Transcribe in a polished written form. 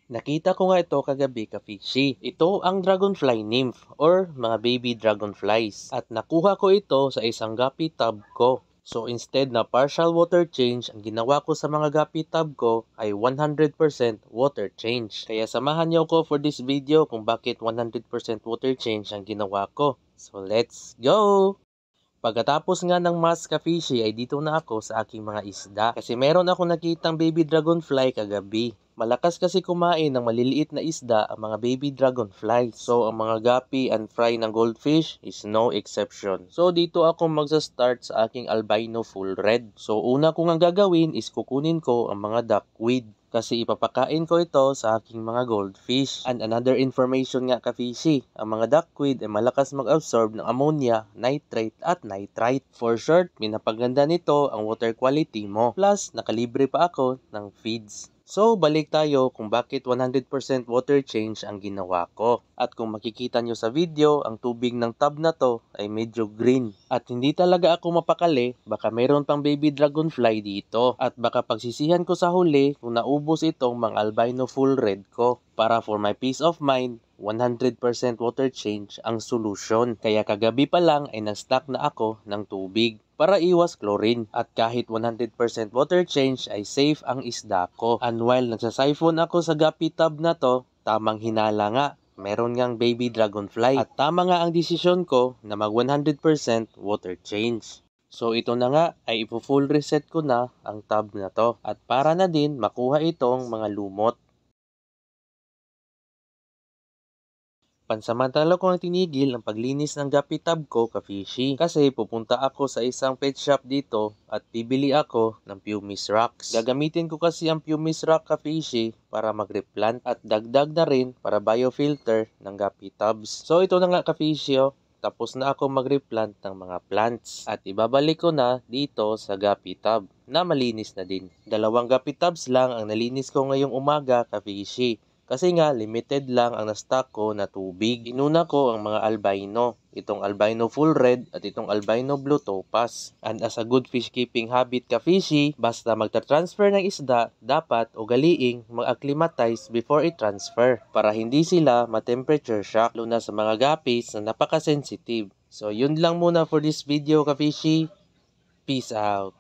Nakita ko nga ito kagabi ka-fishy. Ito ang dragonfly nymph or mga baby dragonflies. At nakuha ko ito sa isang guppy tub ko. So instead na partial water change, ang ginawa ko sa mga guppy tub ko ay 100% water change. Kaya samahan niyo ko for this video kung bakit 100% water change ang ginawa ko. So let's go! Pagkatapos nga ng mask ka-fishy ay dito na ako sa aking mga isda. Kasi meron ako nakitang baby dragonfly kagabi. Malakas kasi kumain ng maliliit na isda ang mga baby dragonfly. So ang mga guppy and fry ng goldfish is no exception. So dito ako magsa-start sa aking albino full red. So una ko nga gagawin is kukunin ko ang mga duckweed. Kasi ipapakain ko ito sa aking mga goldfish. And another information nga ka-fishy, ang mga duckweed ay malakas mag-absorb ng ammonia, nitrate at nitrite. For short, pinapaganda nito ang water quality mo. Plus, nakalibre pa ako ng feeds. So, balik tayo kung bakit 100% water change ang ginawa ko. At kung makikita nyo sa video, ang tubig ng tub na to ay medyo green. At hindi talaga ako mapakali, baka meron pang baby dragonfly dito. At baka pagsisihan ko sa huli kung naubos itong mga albino full red ko. Para for my peace of mind, 100% water change ang solution. Kaya kagabi pa lang ay nag-stock na ako ng tubig para iwas chlorine. At kahit 100% water change ay safe ang isda ko. And while nagsasiphon ako sa guppy tub na to, tamang hinala nga, meron ngang baby dragonfly. At tama nga ang desisyon ko na mag 100% water change. So ito na nga ay ipo-full reset ko na ang tub na to. At para na din makuha itong mga lumot. Pansamantala ko ang tinigil ang paglinis ng guppy tub ko ka-fishy kasi pupunta ako sa isang pet shop dito at bibili ako ng pumice rocks. Gagamitin ko kasi ang pumice rock ka-fishy para mag-replant at dagdag na rin para biofilter ng guppy tubs. So ito na nga ka-fishy, tapos na ako mag-replant ng mga plants at ibabalik ko na dito sa guppy tub na malinis na din. 2 guppy tubs lang ang nalinis ko ngayong umaga ka-fishy. Kasi nga, limited lang ang na-stock ko na tubig. Inuna ko ang mga albino. Itong albino full red at itong albino blue topaz. And as a good fish keeping habit ka-fishy, basta magta-transfer ng isda, dapat ugaliing mag-acclimatize before i-transfer para hindi sila ma-temperature shock, lalo na sa mga guppies na napaka-sensitive. So, yun lang muna for this video ka-fishy. Peace out.